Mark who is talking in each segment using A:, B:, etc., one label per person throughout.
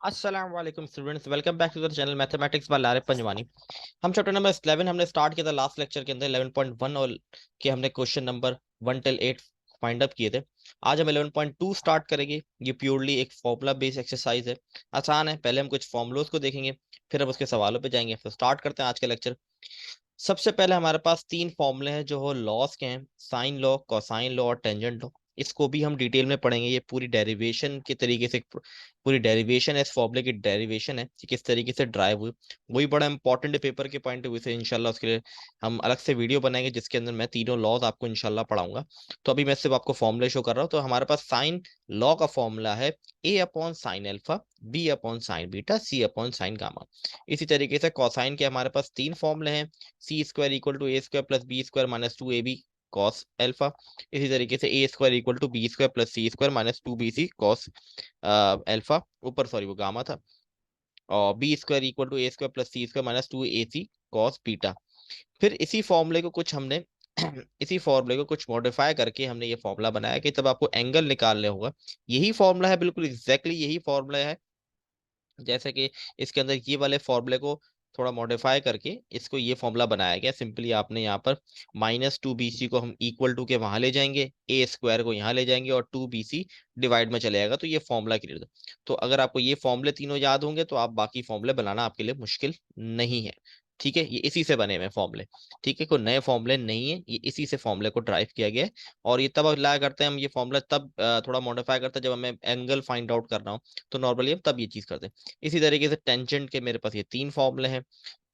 A: अस्सलाम वालेकुम students, welcome back to the channel mathematics by Lare Panjwani. हम चैप्टर नंबर 11 हमने स्टार्ट किया था लास्ट लेक्चर के अंदर 11.1 और के हमने question number 1 till 8 find up किए थे। आज हम 11.2 स्टार्ट करेंगे। ये प्योरली एक फॉर्मूला बेस्ड एक्सरसाइज है, आसान है। पहले हम कुछ फॉर्मूलोज को देखेंगे, फिर हम उसके सवालों पे जाएंगे। तो स्टार्ट करते हैं आज का लेक्चर। सबसे पहले हमारे पास तीन फॉर्मूले हैं जो हो लॉस के हैं, साइन लॉ, कोसाइन लॉ और टेंजेंट लॉ। इसको भी हम डिटेल में पढ़ेंगे। ये पूरी डेरिवेशन के तरीके से पूरी डेरिवेशन है, इस फॉर्मूले की डेरिवेशन है कि किस तरीके से ड्राइव हुई। वही बड़ा इंपॉर्टेंट है पेपर के पॉइंट ऑफ व्यू से। इंशाल्लाह उसके लिए हम अलग से वीडियो बनाएंगे जिसके अंदर मैं तीनों लॉज आपको इंशाल्लाह पढ़ाऊंगा। तो अभी मैं सिर्फ आपको फॉर्मूले शो कर रहा हूँ। तो हमारे पास साइन लॉ का फॉर्मूला है a upon sine alpha, b upon sine beta, c upon sine gamma. इसी तरीके से कोसाइन के हमारे पास तीन फॉर्मूले हैं, c square equal to a square plus b square minus two a b cos alpha. इसी तरीके से a square equal to b square plus c square minus two b c cos alpha, ऊपर sorry वो gamma था। और b square equal to a square plus c square minus two a c cos beta. फिर इसी फॉर्मूले को कुछ हमने इसी फॉर्मूले को कुछ मॉडिफाई करके हमने ये फॉर्मूला बनाया कि तब आपको एंगल निकालने होगा। यही फॉर्मूला है, बिल्कुल एग्जैक्टली यही फॉर्मूला है। जैसे कि इसके अंदर ये वाले फॉर्मूले को थोड़ा मॉडिफाई करके इसको ये फॉर्मूला बनाया गया। सिंपली आपने यहाँ पर माइनस टू बी सी को हम इक्वल टू के वहां ले जाएंगे, ए स्क्वायर को यहाँ ले जाएंगे और टू बी सी डिवाइड में चले जाएगा, तो ये फॉर्मूला क्लियर। तो अगर आपको ये फॉर्मूले तीनों याद होंगे तो आप बाकी फॉर्मूले बनाना आपके लिए मुश्किल नहीं है। ठीक है, ये इसी से बने हुए फॉर्मूले। ठीक है, कोई नए फॉर्मूले नहीं है, ये इसी से फॉर्मूले को ड्राइव किया गया है। और ये तब अप्लाई करते हैं हम, ये फॉर्मूला तब थोड़ा मॉडिफाई करते हैं जब हमें एंगल फाइंड आउट करना हो। तो नॉर्मली हम तब ये चीज करते हैं। इसी तरीके से टेंजेंट के मेरे पास ये तीन फॉर्मूले हैं।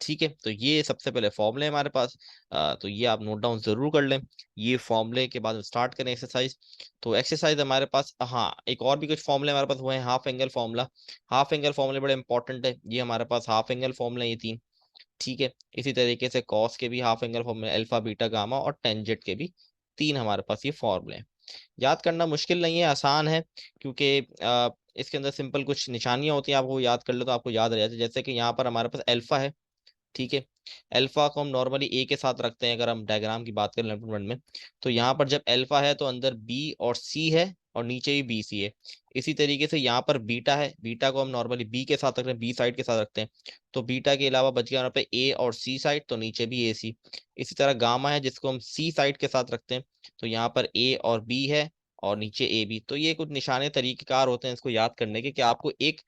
A: ठीक है, तो ये सबसे पहले फॉर्मूले हमारे पास। तो ये आप नोट डाउन जरूर कर लें। ये फॉर्मूले के बाद स्टार्ट करें एक्सरसाइज। तो एक्सरसाइज हमारे पास, हाँ, एक और भी कुछ फॉर्मूले हमारे पास हुए हैं। Half angle formula, half angle फॉर्मूले बड़े इंपॉर्टेंट है। ये हमारे पास हाफ एंगल फॉर्मूला ये तीन। ठीक है, इसी तरीके से कॉस के भी हाफ एंगल फॉर्मूले, अल्फा बीटा गामा, और टेंजेंट के भी तीन हमारे पास ये फॉर्मूले हैं। याद करना मुश्किल नहीं है, आसान है। क्योंकि इसके अंदर सिंपल कुछ निशानियां होती हैं, आप वो याद कर लो तो आपको याद रह जाती है। जैसे कि यहाँ पर हमारे पास अल्फा है। ठीक है, अल्फा को हम नॉर्मली ए के साथ रखते हैं अगर हम डायग्राम की बात करें लेफ्ट वन में। तो यहाँ पर जब अल्फा है तो अंदर बी और सी है और नीचे भी बी सी है। इसी तरीके से यहाँ पर बीटा है, बीटा को हम नॉर्मली बी के साथ रखते हैं, बी साइड के साथ रखते हैं। तो बीटा के अलावा बच गया यहाँ पे ए और सी साइड, तो नीचे भी ए सी। इसी तरह गामा है जिसको हम सी साइड के साथ रखते हैं। तो यहाँ पर ए और बी है और नीचे ए बी। तो ये कुछ निशाने तरीकेकार होते हैं इसको याद करने के, कि आपको एक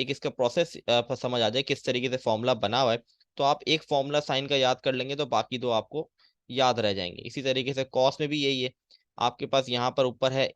A: इसका प्रोसेस समझ आ जाए किस तरीके से फॉर्मूला बना हुआ है। तो आप एक फॉर्मूला साइन का याद कर लेंगे तो बाकी दो आपको याद रह जाएंगे। इसी तरीके से कॉस में भी यही है। आपके पास यहाँ पर ऊपर है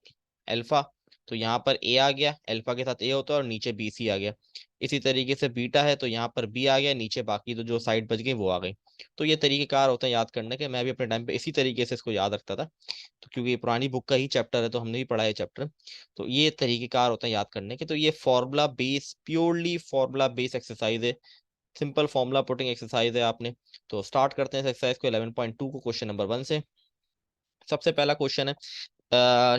A: अल्फा, तो यहाँ पर ए आ गया, अल्फा के साथ ए होता है और नीचे बी सी आ गया। इसी तरीके से बीटा है तो यहाँ पर बी आ गया, नीचे बाकी तो जो साइड बच गई वो आ गई। तो ये तरीकेकार होता है याद करने के। मैं भी अपने टाइम पे इसी तरीके से इसको याद रखता था। तो क्योंकि ये पुरानी बुक का ही चैप्टर है तो हमने भी पढ़ा है चैप्टर। तो ये तरीकेकार होता है याद करने के। तो ये formula base, purely formula base exercise है, सिंपल फॉर्मूला पुटिंग एक्सरसाइज है आपने। तो स्टार्ट करते हैं इस एक्सरसाइज को 11.2 को क्वेश्चन नंबर 1 से। सबसे पहला क्वेश्चन है,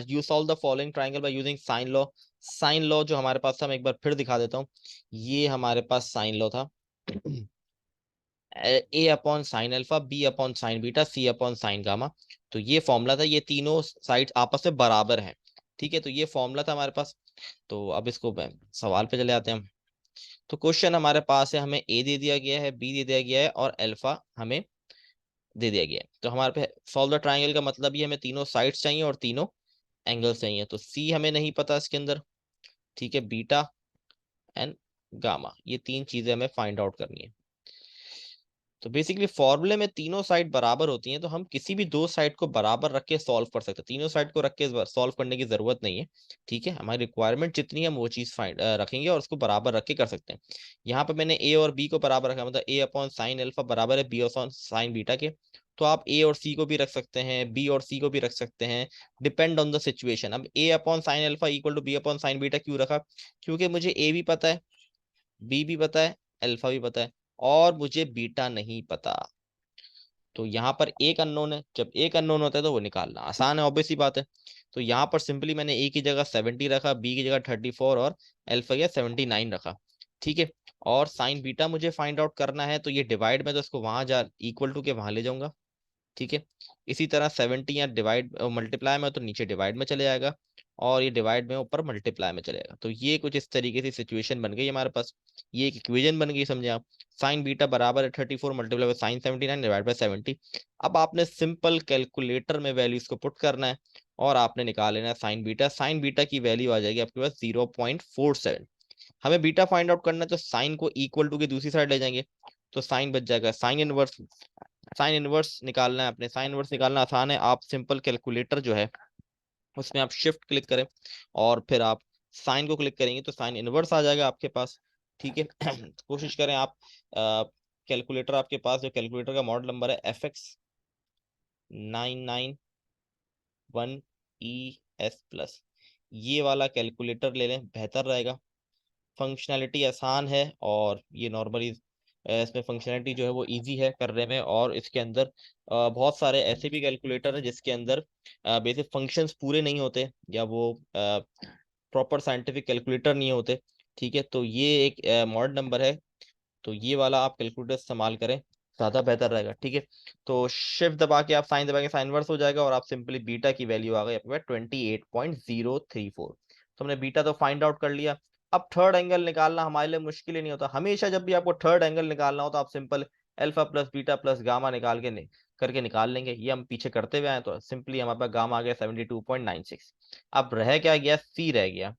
A: you solve the following triangle by using sine law. Sine law जो हमारे पास था मैं एक बार फिर दिखा देता हूँ। ये हमारे पास साइन लॉ था a upon sine alpha, b upon sine beta, c upon sine gamma. तो ये फॉर्मूला था, ये तीनों साइड आपस में बराबर हैं। ठीक है, तो ये फॉर्मूला था हमारे पास। तो अब इसको सवाल पे चले आते हैं हम। तो क्वेश्चन हमारे पास है, हमें ए दे दिया गया है, बी दे दिया गया है और अल्फा हमें दे दिया गया है। तो हमारे पे सॉल्व द ट्राइंगल का मतलब ये हमें तीनों साइड्स चाहिए और तीनों एंगल्स चाहिए। तो सी हमें नहीं पता इसके अंदर। ठीक है, बीटा एंड गामा, ये तीन चीजें हमें फाइंड आउट करनी है। तो बेसिकली फॉर्मूले में तीनों साइड बराबर होती हैं, तो हम किसी भी दो साइड को बराबर रख के सॉल्व कर सकते हैं। तीनों साइड को रख के सॉल्व करने की जरूरत नहीं है। ठीक है, हमारी रिक्वायरमेंट जितनी है हम वो चीज फाइंड रखेंगे और उसको बराबर रख के कर सकते हैं। यहाँ पे मैंने ए और बी को बराबर रखा, मतलब ए अपॉन साइन अल्फा बराबर है बी अपॉन साइन बीटा के। तो आप ए और सी को भी रख सकते हैं, बी और सी को भी रख सकते हैं, डिपेंड ऑन द सिचुएशन। अब a upon sine alpha equal to b upon sine beta क्यों रखा? क्योंकि मुझे ए भी पता है, बी भी पता है, अल्फा भी पता है, और मुझे बीटा नहीं पता। तो यहाँ पर एक अननोन है, जब एक अननोन होता है तो वो निकालना आसान है, ऑब्वियस सी बात है। तो यहाँ पर सिंपली मैंने ए की जगह 70 रखा, बी की जगह 34 और अल्फा की 79 रखा। ठीक है, और साइन बीटा मुझे फाइंड आउट करना है, तो ये डिवाइड में तो इसको वहां जा इक्वल टू के वहां ले जाऊंगा। ठीक है, इसी तरह 70 या डिवाइड मल्टीप्लाई में तो नीचे डिवाइड में चले जाएगा। और ये डिवाइड में ऊपर मल्टीप्लाई में चलेगा। तो ये कुछ इस तरीके से सिचुएशन बन गई हमारे पास, ये एक इक्वेशन बन गई, समझे आप। साइन बीटा बराबर है 34 multiply by sine 79 divide by 70। अब आपने सिंपल कैलकुलेटर में वैल्यूज को पुट करना है और आपने निकाल लेना है साइन बीटा। साइन बीटा की वैल्यू आ जाएगी आपके पास 0.47। हमें बीटा फाइंड आउट करना है तो साइन को इक्वल टू की दूसरी साइड ले जाएंगे, तो साइन बच जाएगा साइन इनवर्स। साइन इनवर्स निकालना है, अपने साइन इनवर्स निकालना आसान है। आप सिंपल कैलकुलेटर जो है उसमें आप शिफ्ट क्लिक करें और फिर आप साइन को क्लिक करेंगे तो साइन इनवर्स आ जाएगा आपके पास, ठीक है। कोशिश करें आप कैलकुलेटर आपके पास, जो कैलकुलेटर का मॉडल नंबर है FX991ES+, ये वाला कैलकुलेटर ले लें, बेहतर रहेगा। फंक्शनैलिटी आसान है और ये नॉर्मली इसमें फंक्शनैलिटी जो है वो इजी है करने में। और इसके अंदर बहुत सारे ऐसे भी कैलकुलेटर हैं जिसके अंदर बेसिक फंक्शंस पूरे नहीं होते, या वो प्रॉपर साइंटिफिक कैलकुलेटर नहीं होते, ठीक है। तो ये एक मॉडल नंबर है, तो ये वाला आप कैलकुलेटर इस्तेमाल करें, ज़्यादा बेहतर रहेगा, ठीक है। तो शिफ्ट दबा के आप साइन दबा के साइन वर्स हो जाएगा और आप सिंपली बीटा की वैल्यू आ गई आपके पास 28.034। तो हमने बीटा तो फाइंड आउट कर लिया। अब थर्ड एंगल निकालना हमारे लिए मुश्किल ही नहीं होता। हमेशा जब भी आपको थर्ड एंगल निकालना हो तो आप simple alpha plus beta plus gamma निकाल के करके निकाल लेंगे। ये हम पीछे करते हुए आए, तो सिंपली हमारे पास गामा आ गया 72.96। अब रह क्या गया, सी रह गया।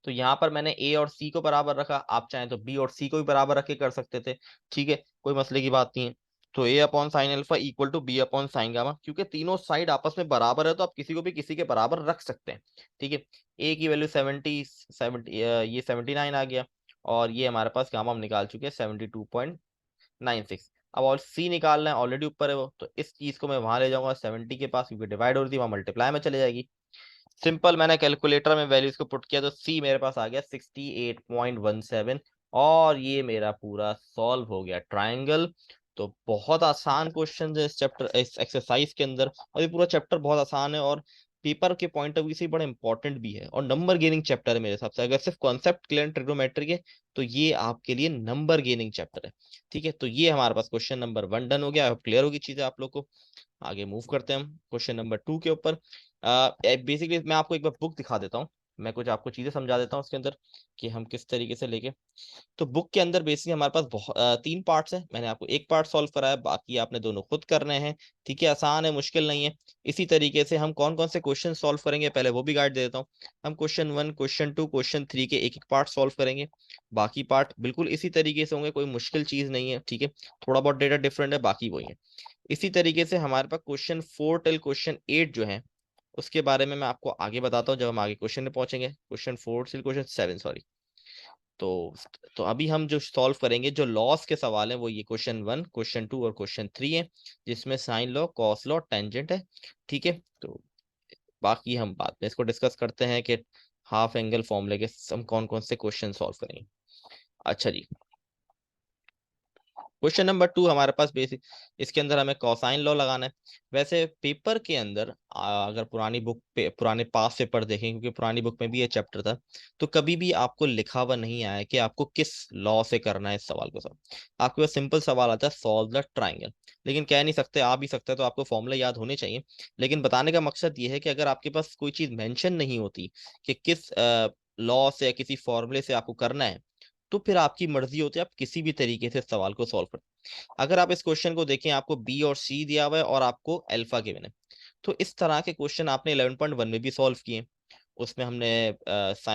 A: तो यहाँ पर मैंने ए और सी को बराबर रखा, आप चाहें तो बी और सी को भी बराबर रख के कर सकते थे, ठीक है, कोई मसले की बात नहीं है। तो a upon sine alpha equal to b upon sine gamma, क्योंकि तीनों साइड आपस में बराबर है तो आप किसी को भी किसी के बराबर रख सकते हैं, ठीक है। ए की वैल्यू 70 ये 79 आ गया, और ये हमारे पास गामा हम निकाल चुके हैं 72.96। अब और सी निकालना है, ऑलरेडी ऊपर है वो, तो इस चीज को मैं वहां ले जाऊंगा 70 के पास, क्योंकि डिवाइड हो रही थी, वहां मल्टीप्लाई में चले जाएगी। सिंपल मैंने कैलकुलेटर में वैल्यूज को पुट किया तो सी मेरे पास आ गया 68.17, और ये मेरा पूरा सॉल्व हो गया ट्रायंगल। तो बहुत आसान क्वेश्चन है इस चैप्टर, इस एक्सरसाइज के अंदर, और ये पूरा चैप्टर बहुत आसान है और पेपर के पॉइंट ऑफ व्यू से बड़ा इंपॉर्टेंट भी है, और नंबर गेनिंग चैप्टर है मेरे हिसाब से। अगर सिर्फ कॉन्सेप्ट क्लियर ट्रिग्नोमेट्री के, तो ये आपके लिए नंबर गेनिंग चैप्टर है, ठीक है। तो ये हमारे पास क्वेश्चन नंबर 1 डन हो गया, क्लियर होगी चीजें आप लोग को। आगे मूव करते हैं हम क्वेश्चन नंबर 2 के ऊपर। बेसिकली मैं आपको एक बार बुक दिखा देता हूँ, मैं कुछ आपको चीजें समझा देता हूँ उसके अंदर कि हम किस तरीके से लेके। तो बुक के अंदर बेसिकली हमारे पास 3 पार्ट्स हैं। मैंने आपको एक पार्ट सॉल्व कराया, बाकी आपने दोनों खुद करने हैं, ठीक है। आसान है, मुश्किल नहीं है। इसी तरीके से हम कौन कौन से क्वेश्चन सॉल्व करेंगे पहले वो भी गाइड दे देता हूँ। हम क्वेश्चन 1, क्वेश्चन 2, क्वेश्चन 3 के एक एक पार्ट सॉल्व करेंगे। बाकी पार्ट बिल्कुल इसी तरीके से होंगे, कोई मुश्किल चीज नहीं है, ठीक है। थोड़ा बहुत डेटा डिफरेंट है, बाकी वही है। इसी तरीके से हमारे पास क्वेश्चन 4 टिल क्वेश्चन 8 जो है, उसके बारे में मैं आपको आगे बताता हूँ जब हम आगे क्वेश्चन में पहुंचेंगे। क्वेश्चन 4 से क्वेश्चन 7, सॉरी। तो अभी हम जो सॉल्व करेंगे, जो लॉस के सवाल हैं, वो ये क्वेश्चन 1, क्वेश्चन 2 और क्वेश्चन 3 है, जिसमें sine law, cos law, tangent है, ठीक है। तो बाकी हम बाद में इसको डिस्कस करते हैं कि हाफ एंगल फॉर्मूले के हम कौन कौन से क्वेश्चन सॉल्व करेंगे। अच्छा जी, क्वेश्चन नंबर 2 हमारे पास बेसिक, इसके अंदर हमें कोसाइन लॉ लगाना है। वैसे पेपर के अंदर अगर पुरानी बुक पे, पुराने पास पेपर देखें, क्योंकि पुरानी बुक में भी ये चैप्टर था, तो कभी भी आपको लिखा हुआ नहीं आया कि आपको किस लॉ से करना है इस सवाल को सॉल्व। आपके पास सिंपल सवाल आता है, सॉल्व द ट्राइंगल। लेकिन कह नहीं सकते, आ भी सकता है, तो आपको फॉर्मूला याद होने चाहिए। लेकिन बताने का मकसद ये है कि अगर आपके पास कोई चीज मेंशन नहीं होती कि किस लॉ से या किसी फॉर्मूले से आपको करना है, तो फिर आपकी मर्जी होती है, आप किसी भी तरीके से सवाल को सॉल्व कर। अगर आप इस क्वेश्चन को देखें, आपको बी और सी दिया हुआ है और आपको अल्फा गिवन है, तो इस तरह के क्वेश्चन आपने 11.1 में भी सॉल्व किए। उसमें हमने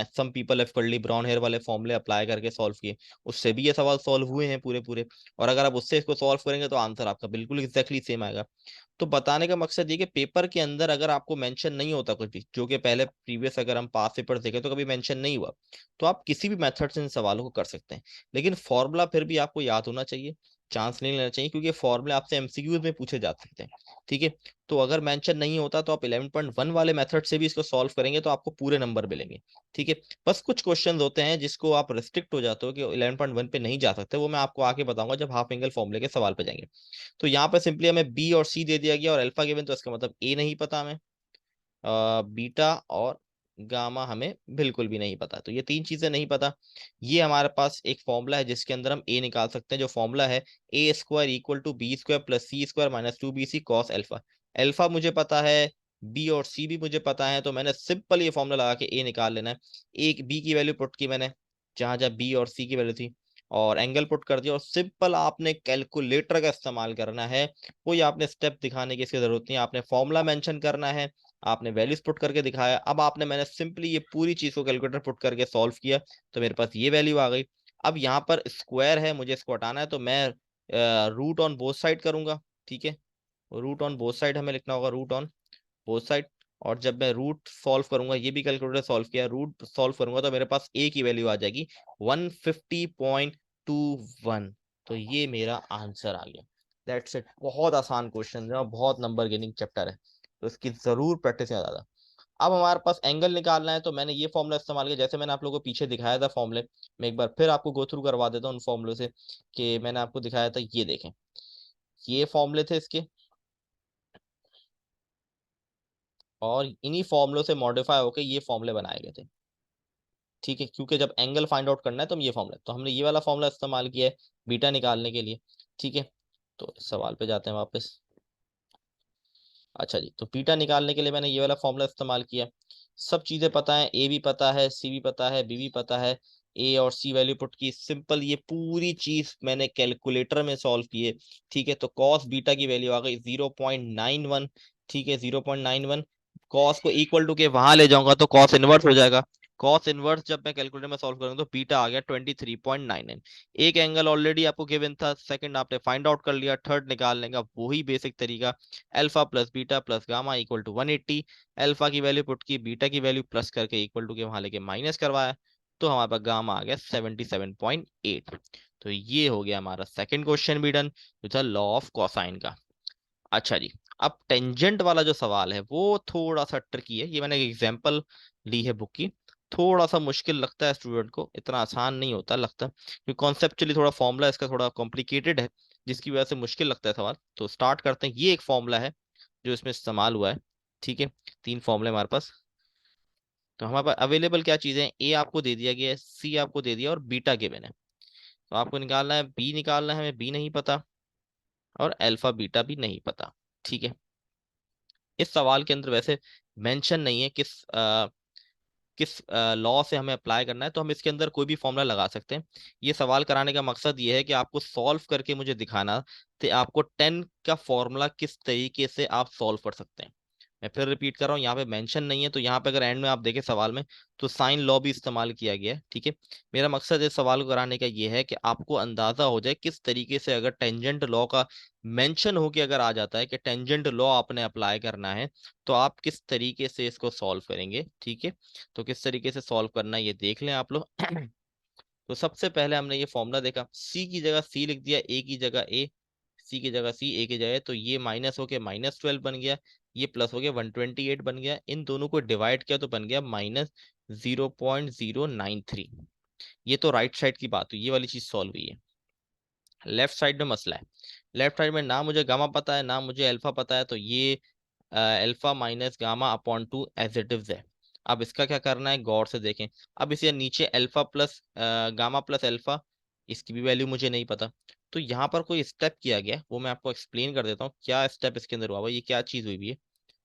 A: some people have curly brown hair वाले फॉर्मूले अप्लाई करके सॉल्व किए, उससे भी ये सवाल सॉल्व हुए हैं पूरे पूरे। और अगर आप उससे इसको सॉल्व करेंगे तो आंसर आपका बिल्कुल एग्जैक्टली सेम आएगा। तो बताने का मकसद ये कि पेपर के अंदर अगर आपको मेंशन नहीं होता कुछ भी, जो कि पहले प्रीवियस अगर हम पास पेपर देखें तो कभी मेंशन नहीं हुआ, तो आप किसी भी मेथड से इन सवालों को कर सकते हैं। लेकिन फॉर्मूला फिर भी आपको याद होना चाहिए, चांस नहीं लेना चाहिए, क्योंकि फॉर्मूले आपसे एमसीक्यूज में पूछे जा सकते हैं, ठीक है। तो अगर मेंशन नहीं होता तो आप 11.1 वाले मेथड से भी इसको सॉल्व करेंगे तो आपको पूरे नंबर मिलेंगे, ठीक है। बस कुछ क्वेश्चन होते हैं जिसको आप रिस्ट्रिक्ट हो जाते हो कि 11.1 पे नहीं जा सकते, वो मैं आपको आगे बताऊंगा जब हाफ एंगल फॉर्मूले के सवाल पे जाएंगे। तो यहाँ पे सिंपली हमें बी और सी दे दिया गया और अल्फा गिवन, तो इसका मतलब ए नहीं पता हमें, बीटा और गामा हमें बिल्कुल भी नहीं पता। तो ये 3 चीजें नहीं पता। ये हमारे पास एक फॉर्मूला है जिसके अंदर हम ए निकाल सकते हैं, जो फॉर्मूला है a square equal to b square plus c square minus 2bc cos alpha. Alpha मुझे पता है बी और सी भी मुझे पता है, तो मैंने सिंपल ये फॉर्मूला लगा के ए निकाल लेना है। एक बी की वैल्यू पुट की मैंने जहां जहां बी और सी की वैल्यू थी, और एंगल पुट कर दिया, और सिंपल आपने कैलकुलेटर का इस्तेमाल करना है। कोई आपने स्टेप दिखाने की इसकी जरूरत नहीं है, आपने फॉर्मूला मेंशन करना है, आपने वैल्यूज पुट करके दिखाया। अब आपने मैंने सिंपली ये पूरी चीज को कैलकुलेटर पुट करके सॉल्व किया, तो मेरे पास ये वैल्यू आ गई। अब यहाँ पर स्क्वायर है, मुझे इसको हटाना है, तो मैं रूट ऑन बोथ साइड करूंगा। ठीक है, रूट ऑन बोथ साइड हमें लिखना होगा, रूट ऑन बोथ साइड। और जब मैं रूट सॉल्व करूंगा, ये भी कैलकुलेटर सॉल्व किया, रूट सॉल्व करूंगा तो मेरे पास ए की वैल्यू आ जाएगी 150.21। तो ये मेरा आंसर आ गया। That's it. बहुत आसान क्वेश्चन है और बहुत नंबर गेनिंग चैप्टर है, तो इसकी जरूर प्रैक्टिस याद आता। अब हमारे पास एंगल निकालना है, तो मैंने ये फॉर्मूला इस्तेमाल किया, जैसे मैंने आप लोगों को पीछे दिखाया था फॉर्मूले। मैं एक बार फिर आपको गो थ्रू करवा देता हूँ उन फॉर्मूले से, कि मैंने आपको दिखाया था। ये देखें, ये फॉर्मूले थे इसके, और इन्हीं फॉर्मुलों से मॉडिफाई होकर ये फॉर्मूले बनाए गए थे। ठीक है, क्योंकि जब एंगल फाइंड आउट करना है तो हम ये फॉर्मूला, तो हमने ये वाला फॉर्मूला इस्तेमाल किया है बीटा निकालने के लिए। ठीक है, तो सवाल पे जाते हैं वापस। अच्छा जी, तो बीटा निकालने के लिए मैंने ये वाला फॉर्मूला इस्तेमाल किया। सब चीजें पता है, ए भी पता है, सी भी पता है, बी भी पता है। ए और सी वैल्यू पुट की, सिंपल ये पूरी चीज मैंने कैलकुलेटर में सॉल्व की है। ठीक है, तो कॉस बीटा की वैल्यू आ गई 0.91। ठीक है, 0.91। कॉस को इक्वल टू के वहां ले जाऊंगा तो कॉस इनवर्स हो जाएगा। कॉस इनवर्स जब मैं कैलकुलेटर में सॉल्व करूंगा तो बीटा आ गया 23.99। एक एंगल ऑलरेडी आपको गिवन था, सेकंड आपने फाइंड आउट कर लिया, थर्ड निकालने का वही बेसिक तरीका। Alpha plus beta plus gamma equal to 180। Alpha की वैल्यू पुट की, बीटा की वैल्यू प्लस करके इक्वल टू के वहां लेके माइनस करवाया, तो हमारे पास गामा आ गया 77.8। तो ये हो गया हमारा सेकंड क्वेश्चन भी डन, जो था लॉ ऑफ कोसाइन का। अच्छा जी, अब टेंजेंट वाला जो सवाल है वो थोड़ा सा ट्रिकी है। ये मैंने एक एग्जांपल ली है बुक की, थोड़ा सा मुश्किल लगता है स्टूडेंट को, इतना आसान नहीं होता लगता, क्योंकि कॉन्सेप्चुअली थोड़ा फॉर्मूला इसका थोड़ा कॉम्प्लिकेटेड है, जिसकी वजह से मुश्किल लगता है सवाल। तो स्टार्ट करते हैं। ये एक फॉर्मूला है जो इसमें इस्तेमाल हुआ है। ठीक है, तीन फॉर्मूले हमारे पास। तो हमारे पास अवेलेबल क्या चीजें हैं, ए आपको दे दिया गया है, सी आपको दे दिया, और बीटा गिवन है। तो आपको निकालना है बी, निकालना है, हमें बी नहीं पता, और अल्फा बीटा भी नहीं पता। ठीक है, इस सवाल के अंदर वैसे मेंशन नहीं है किस लॉ से हमें अप्लाई करना है, तो हम इसके अंदर कोई भी फॉर्मूला लगा सकते हैं। ये सवाल कराने का मकसद ये है कि आपको सॉल्व करके मुझे दिखाना तो आपको 10 का फॉर्मूला किस तरीके से आप सॉल्व कर सकते हैं। मैं फिर रिपीट कर रहा हूँ, यहाँ पे मेंशन नहीं है, तो यहाँ पे अगर एंड में आप देखें सवाल में, तो साइन लॉ भी इस्तेमाल किया गया है। ठीक है, मेरा मकसद इस सवाल को कराने का ये है कि आपको अंदाजा हो जाए किस तरीके से, अगर टेंजेंट लॉ का मेंशन हो के अगर आ जाता है कि टेंजेंट लॉ आपने अप्लाई करना है, तो आप किस तरीके से इसको सॉल्व करेंगे। ठीक है, तो किस तरीके से सॉल्व करना है ये देख लें आप लोग। तो सबसे पहले हमने ये फॉर्मूला देखा, सी की जगह सी लिख दिया, ए की जगह ए, सी की जगह सी, ए की जगह, तो ये माइनस होके -12 बन गया, ये प्लस हो गया 128 बन गया। इन दोनों को डिवाइड किया तो बन गया -0.093। ये तो राइट साइड की बात हुई, ये वाली चीज सॉल्व हुई है। लेफ्ट साइड में मसला है। लेफ्ट साइड में ना मुझे गामा पता है, ना मुझे अल्फा पता है, तो ये alpha minus gamma upon two as it is है। अब इसका क्या करना है, गौर से देखें। अब इसे नीचे alpha plus gamma plus alpha, इसकी भी वैल्यू मुझे नहीं पता। तो यहाँ पर कोई स्टेप किया गया है, वो मैं आपको एक्सप्लेन कर देता हूँ क्या स्टेप इसके अंदर हुआ हुआ है, ये क्या चीज हुई हुई है,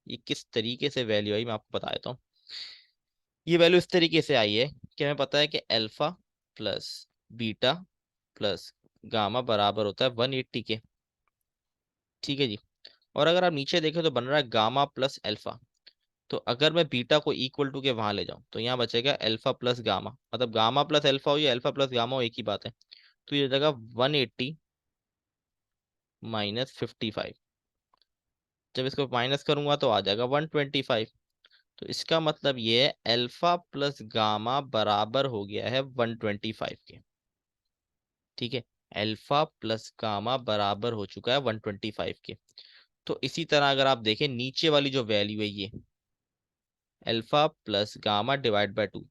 A: ये किस तरीके से वैल्यू आई, मैं आपको बता देता हूँ। ये वैल्यू इस तरीके से आई है कि हमें पता है कि alpha plus beta plus gamma बराबर होता है 180 के। ठीक है जी, और अगर आप नीचे देखें तो बन रहा है गामा प्लस अल्फा। तो अगर मैं बीटा को इक्वल टू के वहां ले जाऊं तो यहाँ बचेगा अल्फा प्लस गामा, मतलब गामा प्लस अल्फा हो या अल्फा प्लस गामा हो, एक ही बात है। तो ये जगह 180 -55, जब इसको माइनस करूंगा तो आ जाएगा 125। तो इसका मतलब ये है अल्फा प्लस गामा बराबर हो गया है 125 के। ठीक है, अल्फा प्लस गामा बराबर हो चुका है 125 के। तो इसी तरह अगर आप देखें नीचे वाली जो वैल्यू है, ये alpha plus gamma divide by 2,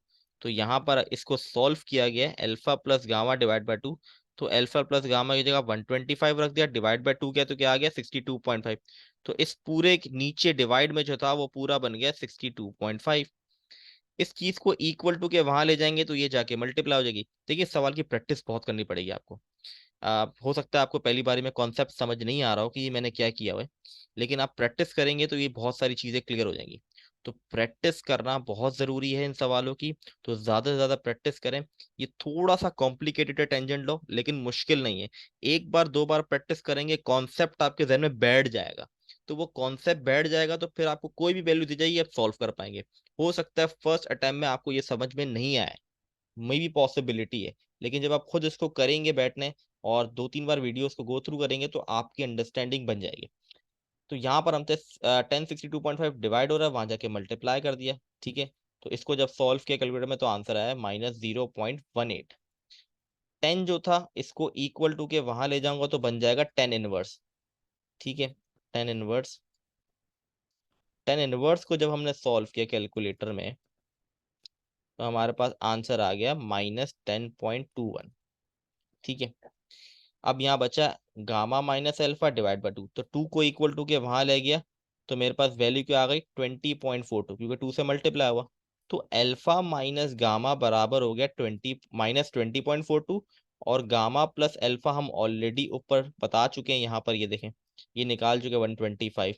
A: तो यहाँ पर इसको सॉल्व किया गया है alpha plus gamma divide by 2। तो अल्फा प्लस गामा की जगह 125 रख दिया, डिवाइड बाय 2 किया तो क्या आ गया 62.5। तो इस पूरे नीचे डिवाइड में जो था वो पूरा बन गया 62.5। इस चीज को इक्वल टू के वहां ले जाएंगे तो ये जाके मल्टीप्लाई हो जाएगी। देखिए, इस सवाल की प्रैक्टिस बहुत करनी पड़ेगी आपको। हो सकता है आपको पहली बारी में कॉन्सेप्ट समझ नहीं आ रहा हो कि ये मैंने क्या किया हुआ है, लेकिन आप प्रैक्टिस करेंगे तो ये बहुत सारी चीजें क्लियर हो जाएंगी। तो प्रैक्टिस करना बहुत जरूरी है इन सवालों की, तो ज्यादा से ज्यादा प्रैक्टिस करें। ये थोड़ा सा कॉम्प्लिकेटेड है टेंजेंट लो, लेकिन मुश्किल नहीं है। एक बार दो बार प्रैक्टिस करेंगे कॉन्सेप्ट आपके जहन में बैठ जाएगा। तो वो कॉन्सेप्ट बैठ जाएगा तो फिर आपको कोई भी वैल्यू दी जाएगी आप सॉल्व कर पाएंगे। हो सकता है फर्स्ट अटेम्प्ट में आपको ये समझ में नहीं आए, मे भी पॉसिबिलिटी है, लेकिन जब आप खुद इसको करेंगे बैठने और दो तीन बार वीडियोस को गो थ्रू करेंगे तो आपकी अंडरस्टैंडिंग बन जाएगी। तो यहाँ पर हमसे 1062.5 डिवाइड हो रहा है, वहां जाके मल्टीप्लाई कर दिया। ठीक है, तो इसको जब सॉल्व किया कैलकुलेटर में तो आंसर आया -0.18। 10 जो था इसको इक्वल टू के वहां ले जाऊंगा तो बन जाएगा 10 इनवर्स। ठीक है, 10 इनवर्स। 10 इनवर्स को जब हमने सॉल्व किया कैलकुलेटर में तो हमारे पास आंसर आ गया -10.21। ठीक है, अब यहाँ बचा gamma minus alpha divide by 2, तो 2 को इक्वल टू के वहां ले गया तो मेरे पास वैल्यू क्या आ गई 20.42, क्योंकि 2 से मल्टीप्लाई हुआ। तो एल्फा माइनस गामा बराबर हो गया 20 - 20.42, और गामा प्लस एल्फा हम ऑलरेडी ऊपर बता चुके हैं, यहाँ पर ये देखें, ये निकाल चुके 125।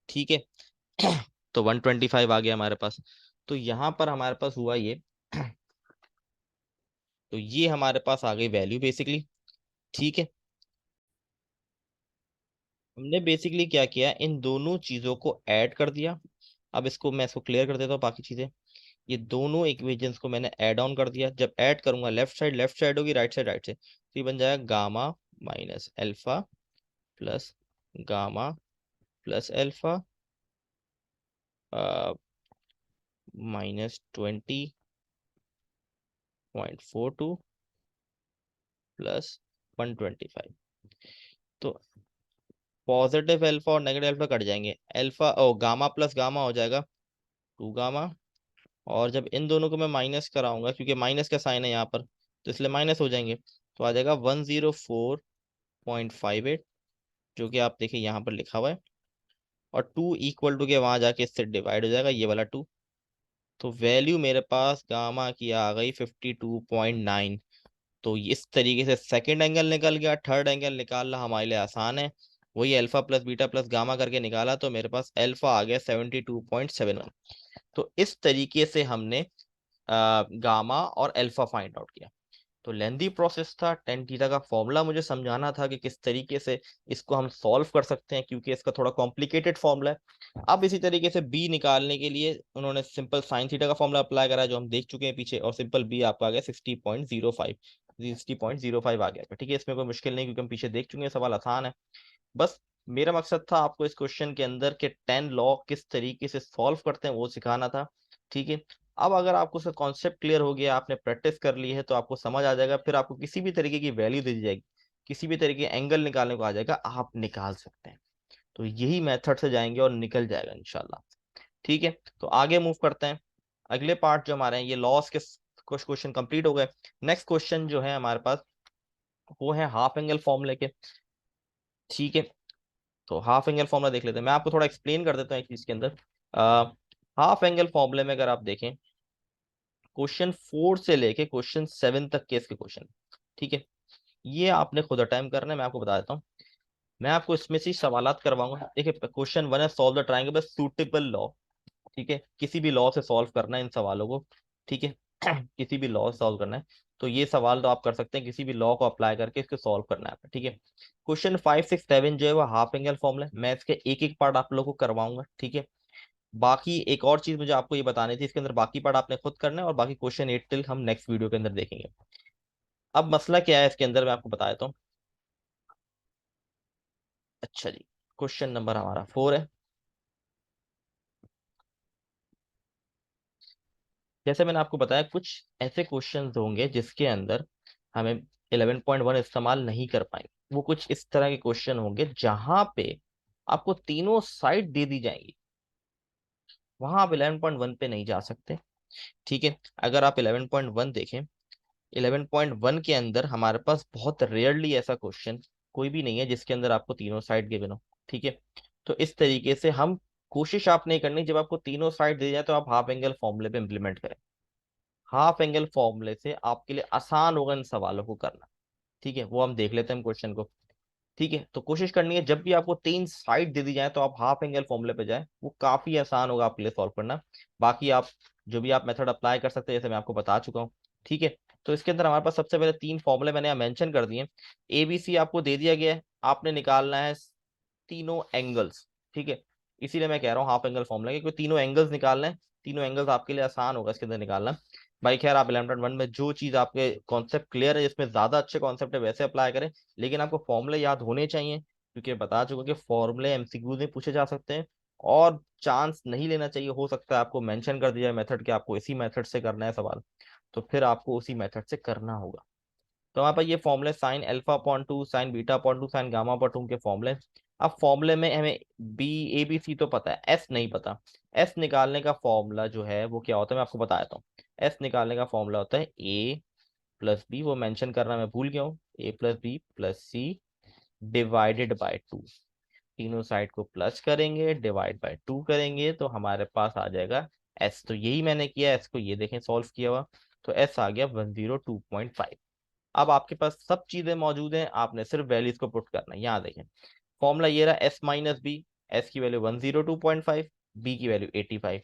A: ठीक है, तो 125 आ गया हमारे पास। तो यहाँ पर हमारे पास हुआ ये तो ये हमारे पास आ गई वैल्यू बेसिकली। ठीक है, हमने बेसिकली क्या किया, इन दोनों चीजों को ऐड कर दिया। अब मैं इसको क्लियर कर देता हूँ बाकी चीजें। ये दोनों इक्वेशंस को मैंने ऐड ऑन कर दिया। जब ऐड करूंगा लेफ्ट साइड होगी, राइट से, तो ये बन जाएगा gamma minus alpha plus gamma plus alpha -20.42 plus 125। तो पॉजिटिव अल्फा और नेगेटिव अल्फा कट जाएंगे, अल्फा ओ गामा प्लस गामा हो जाएगा 2 गामा। और जब इन दोनों को मैं माइनस कराऊंगा, क्योंकि माइनस का साइन है यहाँ पर तो इसलिए माइनस हो जाएंगे, तो आ जाएगा 104.58, जो कि आप देखिए यहाँ पर लिखा हुआ है। और 2 इक्वल टू के वहां जाके इससे डिवाइड हो जाएगा ये वाला 2। तो वैल्यू मेरे पास गामा की आ गई 52.9। तो इस तरीके से सेकंड एंगल निकल गया। थर्ड एंगल निकालना हमारे लिए आसान है, वही alpha plus beta plus gamma करके निकाला तो मेरे पास अल्फा आ गया 72.71। तो इस तरीके से हमने गामा और अल्फा फाइंड आउट किया। तो लेंदी प्रोसेस था, टेन थीटा का फॉर्मूला मुझे समझाना था कि किस तरीके से इसको हम सॉल्व कर सकते हैं, क्योंकि इसका थोड़ा कॉम्प्लिकेटेड फॉर्मूला है। अब इसी तरीके से बी निकालने के लिए उन्होंने सिंपल साइन थीटा का फॉर्मूला अप्लाई करा जो हम देख चुके हैं पीछे, और सिंपल बी आपका आ गया 60.05 आ गया। ठीक है, इसमें कोई मुश्किल नहीं क्योंकि हम पीछे देख चुके हैं, सवाल आसान है। बस मेरा मकसद था आपको इस क्वेश्चन के अंदर के 10 लॉ किस तरीके से सॉल्व करते हैं वो सिखाना था। ठीक है, अब अगर आपको उसका कॉन्सेप्ट क्लियर हो गया, आपने प्रैक्टिस कर ली है, तो आपको समझ आ जाएगा, फिर आपको किसी भी तरीके की वैल्यू दे दी जाएगी, किसी भी तरीके एंगल निकालने को आ जाएगा, आप निकाल सकते हैं। तो यही मेथड से जाएंगे और निकल जाएगा इंशाल्लाह। ठीक है, तो आगे मूव करते हैं। अगले पार्ट जो हमारे हैं, ये लॉस के कुछ क्वेश्चन कंप्लीट हो गए। नेक्स्ट क्वेश्चन जो है हमारे पास वो है हाफ एंगल फॉर्मूले के। ठीक है, तो हाफ एंगल फॉर्मूला देख लेते हैं, मैं आपको थोड़ा एक्सप्लेन कर देता हूँ एक चीज के अंदर। हाफ एंगल फॉर्मूले में अगर आप देखें, क्वेश्चन 4 से लेके क्वेश्चन 7 तक के इसके क्वेश्चन। ठीक है, ये आपने खुद अटेम्प्ट करना है, मैं आपको बता देता हूँ। मैं आपको इसमें से सवालात करवाऊंगा। देखिए, क्वेश्चन 1 है solve the triangle by suitable law. ठीक है, किसी भी लॉ से सॉल्व करना है इन सवालों को। ठीक है, किसी भी लॉ से सॉल्व करना है, तो ये सवाल तो आप कर सकते हैं, किसी भी लॉ को अप्लाई करके इसको सॉल्व करना है। ठीक है, क्वेश्चन 5 6 7 जो है वो हाफ एंगल फॉर्मूला है, मैं इसके एक एक पार्ट आप लोगों को करवाऊंगा। ठीक है, बाकी एक और चीज मुझे आपको ये बतानी थी, इसके अंदर बाकी पार्ट आपने खुद करना है, और बाकी क्वेश्चन 8 टिल हम नेक्स्ट वीडियो के अंदर देखेंगे। अब मसला क्या है इसके अंदर मैं आपको बता देता हूँ। अच्छा जी, क्वेश्चन नंबर हमारा 4 है। जैसे मैंने आपको बताया, कुछ ऐसे क्वेश्चंस होंगे जिसके अंदर हमें 11.1 इस्तेमाल नहीं कर पाएंगे। वो कुछ इस तरह के क्वेश्चन होंगे जहां पे आपको तीनों साइड दे दी जाएंगी, वहां आप 11.1 पे नहीं जा सकते। ठीक है, अगर आप 11.1 देखें, 11.1 के अंदर हमारे पास बहुत रेयरली ऐसा क्वेश्चन कोई भी नहीं है जिसके अंदर आपको तीनों साइड गिवन हो। ठीक है, तो इस तरीके से हम कोशिश आप नहीं करनी, जब आपको तीनों साइड दे जाए तो आप हाफ एंगल फॉर्मूले पे इंप्लीमेंट करें। हाफ एंगल फॉर्मूले से आपके लिए आसान होगा इन सवालों को करना। ठीक है, वो हम देख लेते हैं क्वेश्चन को। ठीक है, तो कोशिश करनी है जब भी आपको तीन साइड दे दी जाए तो आप हाफ एंगल फॉर्मूले पे जाए, वो काफी आसान होगा आपके लिए सॉल्व करना। बाकी आप जो भी आप मेथड अप्लाई कर सकते हैं, जैसे मैं आपको बता चुका हूँ। ठीक है, तो इसके अंदर हमारे पास सबसे पहले तीन फॉर्मूले मैंने यहाँ मेंशन कर दिए। ABC आपको दे दिया गया है, आपने निकालना है तीनों एंगल्स। ठीक है, इसीलिए मैं कह रहा हूँ हाफ एंगल फॉर्मूला, क्योंकि तीनों एंगल्स निकालना है। तीनों एंगल्स आपके लिए आसान होगा इसके अंदर निकालना। भाई खैर, आप 11.1 में जो चीज आपके कॉन्सेप्ट क्लियर है, जिसमें ज्यादा अच्छे कॉन्सेप्ट है, वैसे अप्लाई करें। लेकिन आपको फॉर्मूले याद होने चाहिए, क्योंकि बता चुका कि फॉर्मूले एमसीक्यू में पूछे जा सकते हैं। और चांस नहीं लेना चाहिए, हो सकता है आपको मेंशन कर दिया जाए मेथड कि आपको इसी मेथड से करना है सवाल, तो फिर आपको उसी मेथड से करना होगा। तो हमारे पास ये फॉर्मूले sine alpha upon two, sign beta upon two, sign gamma upon to के फॉर्मूले। अब फॉर्मूले में हमें ABC तो पता है, एस नहीं पता। एस निकालने का फॉर्मूला जो है वो क्या होता है, मैं आपको बता देता हूँ। एस निकालने का फॉर्मूला होता है A+B, वो मेंशन करना मैं भूल गया हूँ, A+B+C डिवाइडेड बाय टू। तीनों साइड को प्लस करेंगे, डिवाइड बाय टू करेंगे, तो हमारे पास आ जाएगा एस। तो यही मैंने किया, एस को ये देखें सॉल्व किया हुआ, तो एस आ गया 102.5। अब आपके पास सब चीजें मौजूद हैं, आपने सिर्फ वैल्यूज को पुट करना है। यहाँ देखें, फॉर्मूला ये रहा S-B। एस की वैल्यू 102.5, बी की वैल्यू 85,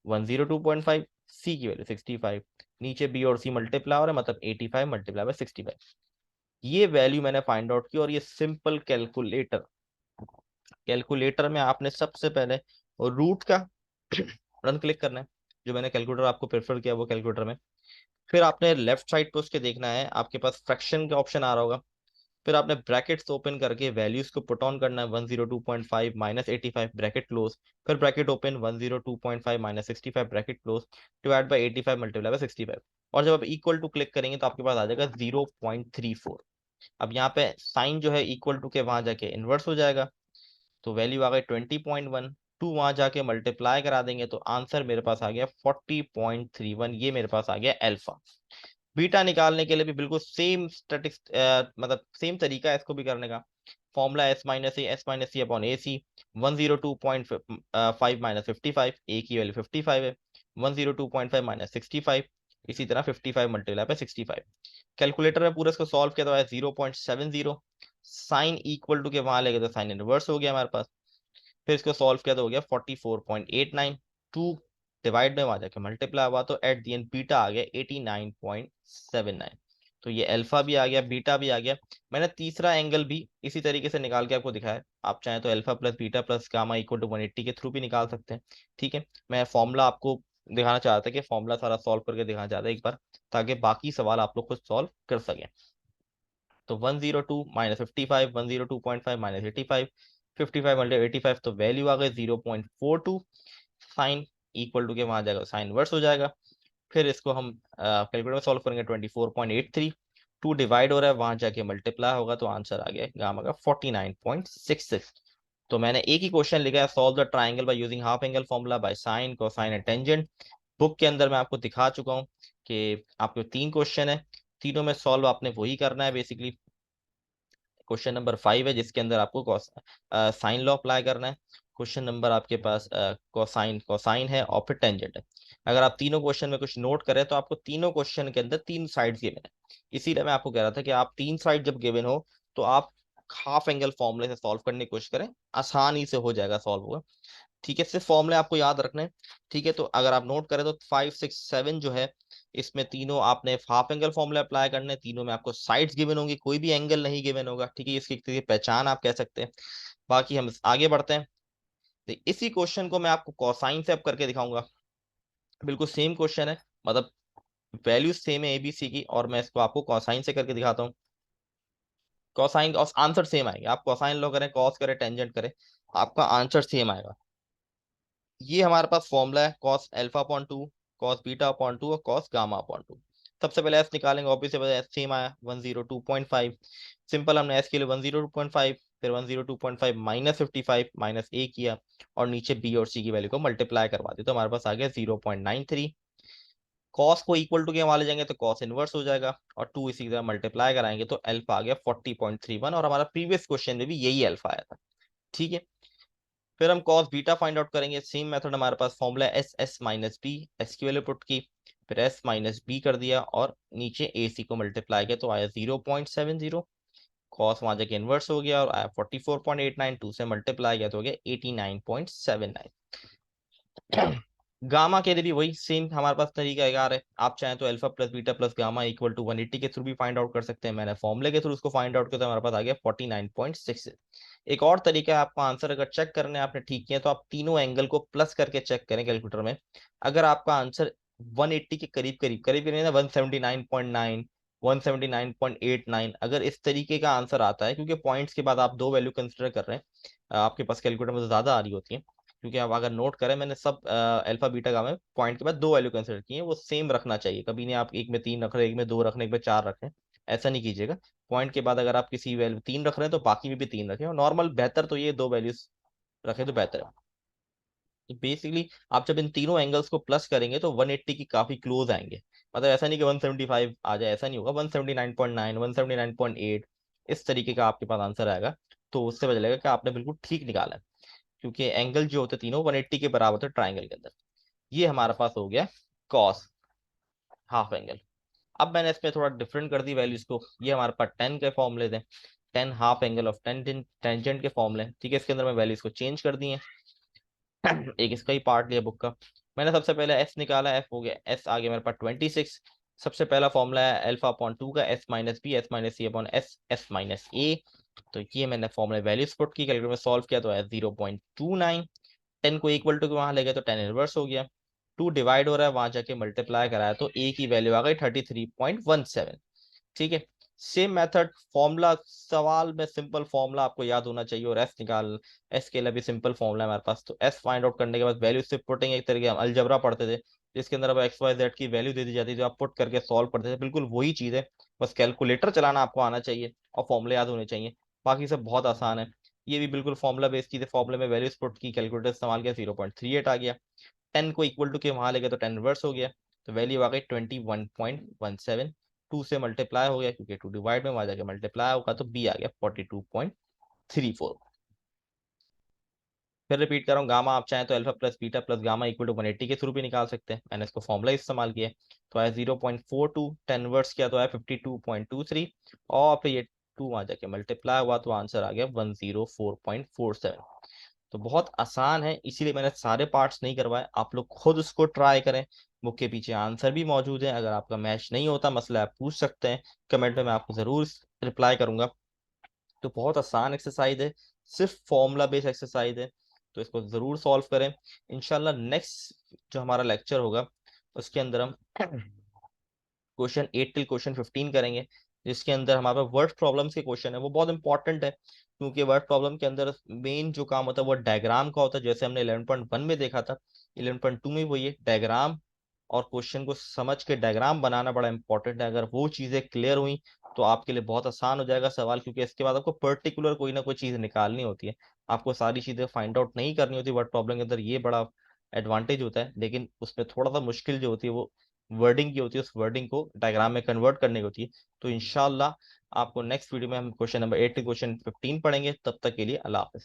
A: 102.5, सी की वैल्यू 65। नीचे बी और सी मल्टीप्लाई हो रहा है, मतलब 85 मल्टीप्लाई बाय 65। ये वैल्यू मैंने फाइंड आउट की, और ये सिंपल कैलकुलेटर, कैलकुलेटर में आपने सबसे पहले रूट का रन क्लिक करना है, जो मैंने कैलकुलेटर आपको प्रेफर किया वो कैलकुलेटर में। फिर आपने लेफ्ट साइड पे उसके देखना है, आपके पास फ्रैक्शन का ऑप्शन आ रहा होगा। फिर आपने ब्रैकेट्स ओपन करके वैल्यूज को पुट ऑन करना है, 102.5 माइनस 85 ब्रैकेट क्लोज। फिर bracket open, 102.5 minus 65 bracket close, divide by 85 multiply by 65। और जब आप इक्वल टू क्लिक करेंगे तो आपके पास आ जाएगा 0.34। अब यहाँ पे साइन जो है इक्वल टू के वहां जाके इन्वर्स हो जाएगा, तो वैल्यू आ गई 20.1। टू वहां जाके मल्टीप्लाई करा देंगे तो आंसर मेरे पास आ गया 40.31। ये मेरे पास आ गया अल्फा। बीटा निकालने के लिए भी बिल्कुल सेम स्टैटिक्स, मतलब सेम तरीका है इसको भी करने का। Formula S-A upon AC। 102.5 minus 55, ए की वैल्यू 55 है। 102.5 माइनस 65, इसी तरह 55 मल्टीप्लाई बाय 65। कैलकुलेटर में पूरा इसको सॉल्व किया तो है 0.70। साइन इक्वल टू के वहां ले गए तो साइन इनवर्स हो गया हमारे पास। फिर इसको सॉल्व किया तो हो गया 44.89। टू डिवाइड में वहां जाके मल्टीप्लाई हुआ, तो एट दी एंड बीटा आ गया 89.79। तो ये अल्फा भी आ गया, बीटा भी आ गया। मैंने तीसरा एंगल भी इसी तरीके से निकाल के आपको दिखाया। आप चाहें तो alpha plus beta plus gamma equal to 180 के थ्रू भी निकाल सकते हैं। ठीक है, मैं फॉर्मूला आपको दिखाना चाहता था, कि फॉर्मूला सारा सॉल्व करके दिखाना चाहता एक बार, ताकि बाकी सवाल आप लोग खुद सॉल्व कर सकें। तो 102 माइनस 55, 102.5 माइनस 85, 55 मल्टी 85, तो वैल्यू आ गई 0.42। साइन इक्वल टू के वहां जाएगा, साइन वर्स हो जाएगा। फिर इसको हम कैलकुलेटर में सॉल्व करेंगे, 24.83। टू डिवाइड हो रहा है, वहां जाके मल्टीप्लाई होगा, तो आंसर आ गया गामा का 49.66। तो मैंने एक ही क्वेश्चन लिखा है, solve the triangle by using half angle formula by sine cosine and tangent. Book के अंदर मैं आपको दिखा चुका हूँ कि आपके तीन क्वेश्चन है, तीनों में सॉल्व आपने वही करना है बेसिकली। क्वेश्चन नंबर 5 है, जिसके अंदर आपको साइन लॉ अप्लाई करना है। क्वेश्चन नंबर आपके पास कोसाइन कोसाइन है, और फिर टेंजेंट है। अगर आप तीनों क्वेश्चन में कुछ नोट करें, तो आपको तीनों क्वेश्चन के अंदर तीन साइड्स गिवन है। इसीलिए मैं आपको कह रहा था कि आप तीन साइड जब गिवन हो, तो आप हाफ एंगल फॉर्मूले से सॉल्व करने की कोशिश करें, आसानी से हो जाएगा सॉल्व होगा। ठीक है, सिर्फ फॉर्मूले आपको याद रखने हैं। ठीक है, तो अगर आप नोट करें तो 5, 6, 7 जो है, इसमें तीनों आपने हाफ एंगल फॉर्मूला अप्लाई करने हैं। तीनों में आपको साइड्स गिवन होंगी, कोई भी एंगल नहीं गिवन होगा। ठीक है, इसकी एक तरीके से पहचान आप कह सकते हैं। बाकी हम आगे बढ़ते हैं। तो इसी क्वेश्चन को मैं आपको कोसाइन से अब करके दिखाऊंगा। बिल्कुल सेम क्वेश्चन है, मतलब वैल्यूज सेम है ABC की, और मैं इसको आपको कोसाइन से करके दिखाता हूँ। कोसाइन और आंसर सेम आएगा, आप कोसाइन लो करें, कॉस करें, टेंजेंट करें, आपका आंसर सेम आएगा। ये हमारे पास फॉर्मूला है, cos alpha upon two, cos beta upon two, और कॉस गामा अपॉन टू। सबसे पहले एस निकालेंगे, ऑब्वियसली एस सेम आया 102.5। सिंपल, हमने एस के लिए 102.5, फिर 102.5 माइनस 55 माइनस ए किया, और नीचे बी और सी की वैल्यू को मल्टीप्लाई करवा दी, तो हमारे पास आ गया 0.93। कॉस को इक्वल टू के वहां ले जाएंगे तो कॉस इनवर्स हो जाएगा, और टू इसी तरह मल्टीप्लाई कराएंगे तो अल्फा आ गया 40.31, और हमारा प्रीवियस क्वेश्चन में भी यही अल्फा आया था। ठीक है, फिर हम कॉस बीटा फाइंड आउट करेंगे, सेम मेथड हमारे पास formula s s minus b, s की वैल्यू पुट की, फिर s माइनस बी कर दिया और नीचे ए सी को मल्टीप्लाई किया तो आया 0.70। कॉस वहां जाके इनवर्स हो गया और आया 44.89। 2 से मल्टीप्लाई किया तो हो गया 89.79। गामा के लिए भी वही सेम हमारे पास तरीका कार है। आप चाहें तो alpha plus beta plus gamma equal to 180 के थ्रू भी फाइंड आउट कर सकते हैं। मैंने फॉर्मूले के थ्रू उसको फाइंड आउट किया तो हमारे पास आ गया 49.6। एक और तरीका है आपका आंसर अगर चेक करने आपने ठीक किया तो आप तीनों एंगल को प्लस करके चेक करें कैलकुलेटर में। अगर आपका आंसर 180 के करीब करीब करीब करीब ना 179.9 179.89 अगर इस तरीके का आंसर आता है, क्योंकि पॉइंट्स के बाद आप दो वैल्यू कंसिडर कर रहे हैं, आपके पास कैलकुलेटर में तो ज्यादा आ रही होती है, क्योंकि आप अगर नोट करें मैंने सब अल्फा बीटा गामा में पॉइंट के बाद दो वैल्यू कंसिडर की है, वो सेम रखना चाहिए। कभी नहीं आप एक में 3 रख रहे हैं, एक में 2 रख रहे हैं, एक में 4 रख रहे हैं, ऐसा नहीं कीजिएगा। पॉइंट के बाद अगर आप किसी वैल्यू 3 रख रहे हैं तो बाकी में भी 3 रखें, और नॉर्मल बेहतर तो ये दो वैल्यूज रखें तो बेहतर है। बेसिकली आप जब इन तीनों एंगल्स को प्लस करेंगे तो 180 की काफी क्लोज आएंगे। मतलब ऐसा नहीं कि 175 आ जाए, ऐसा नहीं होगा। 179.9 179.8 इस तरीके का आपके पास आंसर आएगा। तो उससे पता चलेगा कि आपने बिल्कुल ठीक निकाला है, क्योंकि एंगल जो होते तीनों 180 के बराबर होते ट्राइंगल के अंदर। ये हमारे पास हो गया कॉस हाफ एंगल। अब मैंने इसमें थोड़ा डिफरेंट कर दी वैल्यूज को। ये हमारे पास 10 के फॉर्मूले थे, 10 हाफ एंगल ऑफ 10 टेंजेंट के फॉर्मूले, ठीक है। इसके अंदर मैं वैल्यूज को चेंज कर दिए। एक इसका ही पार्ट लिया बुक का। मैंने सबसे पहले एस निकाला, एफ हो गया, एस आ गया मेरे पास 26। सबसे पहला फॉर्मूला है अल्फा अपॉन 2 का, s minus b s minus c upon s s minus a. तो ये मैंने फॉर्मूला वैल्यूज पुट की, कैलकुलेटर में सॉल्व किया तो है 0.29। 10 को इक्वल टू वहां ले गए तो 10 इनवर्स हो गया। 2 डिवाइड हो रहा है, वहां जाके मल्टीप्लाई कराया तो ए की वैल्यू आ गई 33.17। ठीक है। सेम मेथड फॉर्मूला, सवाल में सिंपल फॉर्मूला आपको याद होना चाहिए, और एस निकाल, एस के लिए भी सिंपल फॉर्मूला है हमारे पास। तो एस फाइंड आउट करने के बाद वैल्यू सिर्फ पुटिंग, एक तरीके हम अलजबरा पढ़ते थे जिसके अंदर अब एक्स वाई जेड की वैल्यू दे दी जाती थी, आप पुट करके सॉल्व करते थे, बिल्कुल वही चीज है। बस कैलकुलेटर चलाना आपको आना चाहिए और फॉर्मूले याद होने चाहिए, बाकी सब बहुत आसान है। ये भी बिल्कुल फॉर्मूला बेस्ड चीज है। फॉर्मूले में वैल्यूज पुट की, कैलकुलेटर इस्तेमाल किया, 0.38 आ गया। 10 को इक्वल टू के वहां लेके तो 10 रिवर्स हो गया, तो वैल्यू आ गई 21.17। 2 से मल्टीप्लाई हो गया, क्योंकि 2 डिवाइड में वहां जाके मल्टीप्लाई होगा तो बी आ गया 42.34। फिर रिपीट कर रहा हूँ, गामा आप चाहें तो alpha plus beta plus gamma equal to 180 के थ्रू भी निकाल सकते हैं। मैंने इसको फॉर्मूला इस्तेमाल किया, तो आया 0.42, 10 वर्स किया तो आया 52.23, और फिर ये 2 वहां जाके मल्टीप्लाई हुआ तो आंसर आ गया 104.47। तो बहुत आसान है, इसीलिए मैंने सारे पार्ट्स नहीं करवाए। आप लोग खुद उसको ट्राई करें, बुक के पीछे आंसर भी मौजूद है। अगर आपका मैच नहीं होता मसला, आप पूछ सकते हैं कमेंट में, मैं आपको जरूर रिप्लाई करूंगा। तो बहुत आसान एक्सरसाइज है, सिर्फ फॉर्मूला बेस्ड एक्सरसाइज है, तो इसको जरूर सॉल्व करें। इंशाल्लाह नेक्स्ट जो हमारा लेक्चर होगा उसके अंदर हम क्वेश्चन 8 टिल क्वेश्चन 15 करेंगे, जिसके अंदर हमारे पास वर्ड प्रॉब्लम्स के क्वेश्चन है। वो बहुत इंपॉर्टेंट है, क्योंकि वर्ड प्रॉब्लम के अंदर मेन जो काम होता है वो डायग्राम का होता है, जैसे हमने 11.1 में देखा था। 11.2 में वही है, डायग्राम और क्वेश्चन को समझ के डायग्राम बनाना बड़ा इंपॉर्टेंट है। अगर वो चीजें क्लियर हुई तो आपके लिए बहुत आसान हो जाएगा सवाल, क्योंकि इसके बाद आपको पर्टिकुलर कोई ना कोई चीज निकालनी होती है, आपको सारी चीजें फाइंड आउट नहीं करनी होती वर्ड प्रॉब्लम के अंदर। ये बड़ा एडवांटेज होता है, लेकिन उसमें थोड़ा सा मुश्किल जो होती है वो वर्डिंग की होती है, उस वर्डिंग को डायग्राम में कन्वर्ट करने की होती है। तो इंशाल्लाह आपको नेक्स्ट वीडियो में हम क्वेश्चन नंबर 8 क्वेश्चन 15 पढ़ेंगे। तब तक के लिए अल्लाह हाफिज।